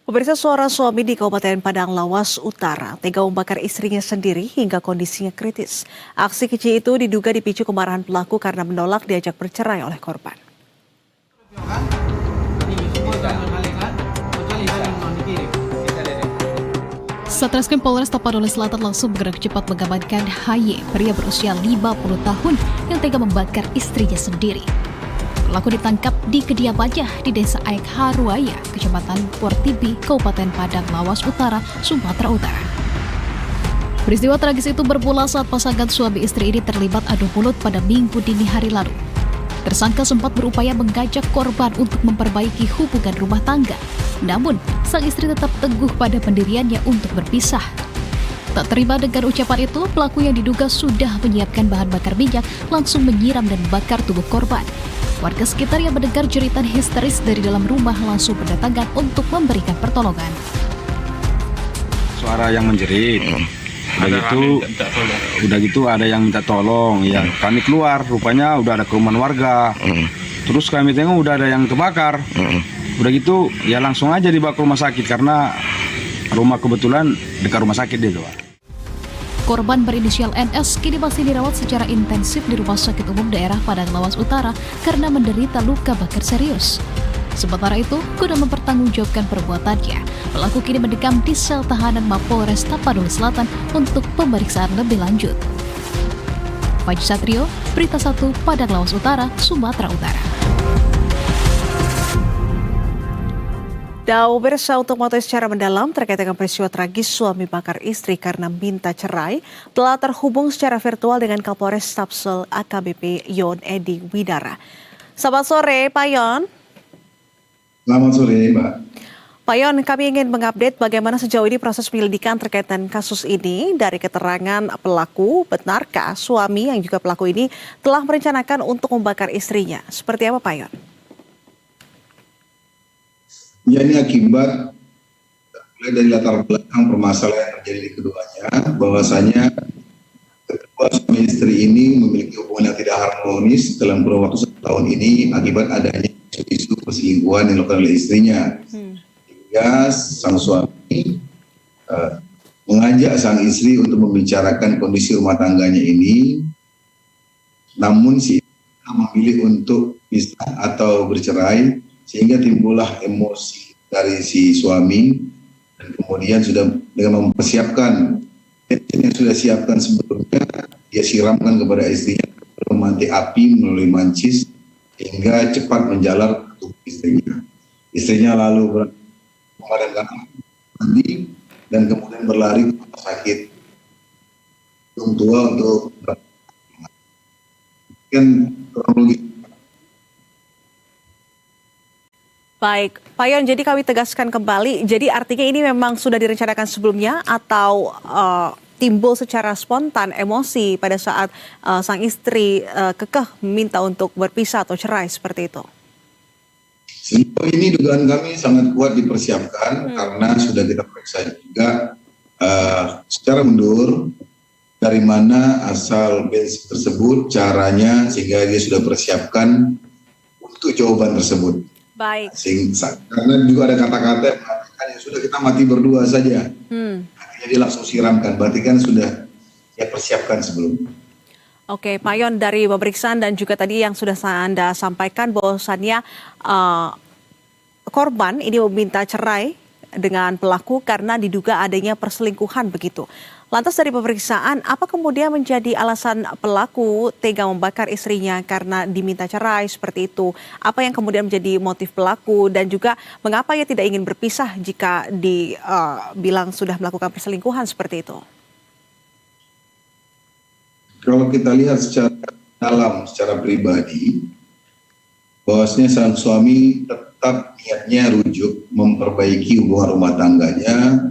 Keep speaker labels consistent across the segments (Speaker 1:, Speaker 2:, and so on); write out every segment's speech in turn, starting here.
Speaker 1: Pemirsa, seorang suami di Kabupaten Padang Lawas Utara tega membakar istrinya sendiri hingga kondisinya kritis. Aksi keji itu diduga dipicu kemarahan pelaku karena menolak diajak bercerai oleh korban.
Speaker 2: Satreskrim Polres Tapanuli Selatan langsung bergerak cepat mengamankan HY, pria berusia 50 tahun yang tega membakar istrinya sendiri. Pelaku ditangkap di kediamannya di Desa Aek Haruaya, Kecamatan Portibi, Kabupaten Padang Lawas Utara, Sumatera Utara. Peristiwa tragis itu bermula saat pasangan suami istri ini terlibat adu mulut pada Minggu dini hari lalu. Tersangka sempat berupaya mengajak korban untuk memperbaiki hubungan rumah tangga. Namun, sang istri tetap teguh pada pendiriannya untuk berpisah. Tak terima dengan ucapan itu, pelaku yang diduga sudah menyiapkan bahan bakar minyak langsung menyiram dan membakar tubuh korban. Warga sekitar yang mendengar jeritan histeris dari dalam rumah langsung berdatangan untuk memberikan pertolongan.
Speaker 3: Suara yang menjerit. Udah gitu ada yang minta tolong. Ya, kami keluar, rupanya udah ada kerumunan warga. Terus kami tengok udah ada yang kebakar. Udah gitu ya langsung aja dibawa ke rumah sakit karena rumah kebetulan dekat rumah sakit dia tuh.
Speaker 2: Korban berinisial NS kini masih dirawat secara intensif di Rumah Sakit Umum Daerah Padang Lawas Utara karena menderita luka bakar serius. Sementara itu, guna mempertanggungjawabkan perbuatannya, pelaku kini mendekam di sel tahanan Mapolres Tapanuli Selatan untuk pemeriksaan lebih lanjut. Fajri Satrio, Berita 1, Padang Lawas Utara, Sumatera Utara.
Speaker 1: Pemirsa, untuk mengetahui secara mendalam terkait dengan peristiwa tragis suami bakar istri karena minta cerai, telah terhubung secara virtual dengan Kapolres Tapsel AKBP Yon Edi Widara. Selamat sore, Pak Yon.
Speaker 4: Selamat sore, Mbak.
Speaker 1: Pak Yon, kami ingin mengupdate bagaimana sejauh ini proses penyelidikan terkait dengan kasus ini. Dari keterangan pelaku, benarkah suami yang juga pelaku ini telah merencanakan untuk membakar istrinya? Seperti apa, Pak Yon?
Speaker 4: Ya, ini akibat mulai dari latar belakang permasalahan yang terjadi di keduanya, bahwasanya kedua suami istri ini memiliki hubungan yang tidak harmonis dalam kurun waktu 1 tahun ini akibat adanya isu perselingkuhan yang dilakukan oleh istrinya. Hingga sang suami mengajak sang istri untuk membicarakan kondisi rumah tangganya ini, namun si istri memilih untuk pisah atau bercerai, sehingga timbullah emosi dari si suami dan kemudian sudah dengan mempersiapkan yang sudah siapkan sebelumnya, dia siramkan kepada istrinya memanti api melalui mancis hingga cepat menjalar ke tubuh istrinya. Istrinya lalu memadamkan mandi dan kemudian berlari ke rumah sakit tua untuk kronologi.
Speaker 1: Baik, Pak Yon, jadi kami tegaskan kembali, jadi artinya ini memang sudah direncanakan sebelumnya atau timbul secara spontan emosi pada saat sang istri kekeh meminta untuk berpisah atau cerai seperti itu?
Speaker 4: Sejauh ini dugaan kami sangat kuat dipersiapkan karena sudah kita periksa juga secara mundur dari mana asal bensin tersebut, caranya, sehingga dia sudah persiapkan untuk jawaban tersebut.
Speaker 1: Baik.
Speaker 4: Karena juga ada kata-kata yang mengatakan ya sudah kita mati berdua saja. Artinya dia langsung siramkan, berarti kan sudah dia persiapkan sebelumnya.
Speaker 1: Oke, Pak Yon, dari pemeriksaan dan juga tadi yang sudah Anda sampaikan bahwasannya korban ini meminta cerai dengan pelaku karena diduga adanya perselingkuhan begitu. Lantas dari pemeriksaan, apa kemudian menjadi alasan pelaku tega membakar istrinya karena diminta cerai seperti itu? Apa yang kemudian menjadi motif pelaku dan juga mengapa ia tidak ingin berpisah jika dibilang sudah melakukan perselingkuhan seperti itu?
Speaker 4: Kalau kita lihat secara dalam, secara pribadi, bahwasanya sang suami tetap niatnya rujuk memperbaiki hubungan rumah tangganya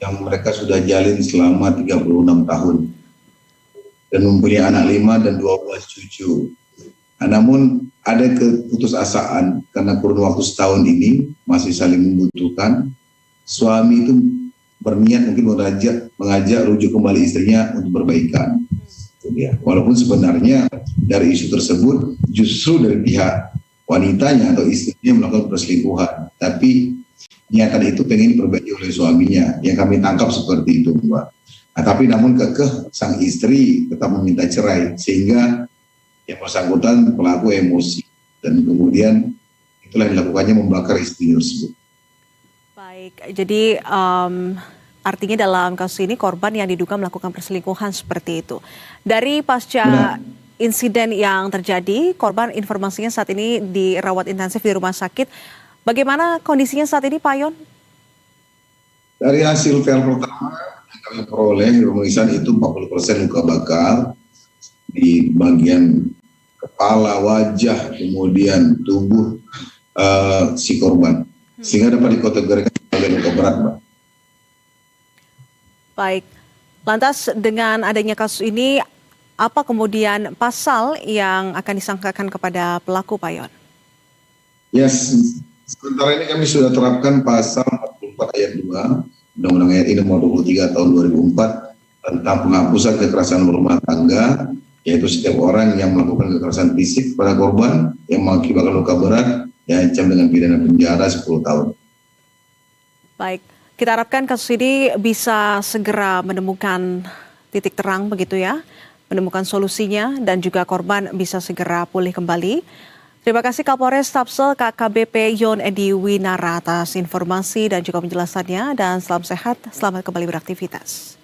Speaker 4: yang mereka sudah jalin selama 36 tahun dan mempunyai anak 5 dan 12 cucu. Namun ada keputusasaan karena kurun waktu setahun ini masih saling membutuhkan. Suami itu berniat mungkin mengajak rujuk kembali istrinya untuk perbaikan. Walaupun sebenarnya dari isu tersebut justru dari pihak wanitanya atau istrinya melakukan perselingkuhan, tapi niatan itu pengen diperbaiki oleh suaminya, yang kami tangkap seperti itu, Mbak. Nah, tapi namun kekeh sang istri tetap meminta cerai, sehingga yang bersangkutan pelaku emosi, dan kemudian itulah yang dilakukannya, membakar istri tersebut.
Speaker 1: Baik, jadi artinya dalam kasus ini korban yang diduga melakukan perselingkuhan seperti itu. Dari pasca insiden yang terjadi, korban informasinya saat ini dirawat intensif di rumah sakit. Bagaimana kondisinya saat ini, Pak Yon?
Speaker 4: Dari hasil ver pertama yang kami peroleh di pemeriksaan itu 40% luka bakar di bagian kepala, wajah, kemudian tubuh si korban, sehingga dapat dikategorikan sebagai luka berat, Mbak.
Speaker 1: Baik, lantas dengan adanya kasus ini, apa kemudian pasal yang akan disangkakan kepada pelaku, Pak Yon?
Speaker 4: Yes, sementara ini kami sudah terapkan pasal 44 ayat 2 Undang-Undang RI nomor 23 tahun 2004 tentang penghapusan kekerasan rumah tangga, yaitu setiap orang yang melakukan kekerasan fisik pada korban yang mengakibatkan luka berat diancam dengan pidana penjara 10 tahun.
Speaker 1: Baik, kita harapkan kasus ini bisa segera menemukan titik terang begitu ya, menemukan solusinya dan juga korban bisa segera pulih kembali. Terima kasih Kapolres Tapsel KKBP Yon Edi Winara atas informasi dan juga penjelasannya, dan salam sehat, selamat kembali beraktivitas.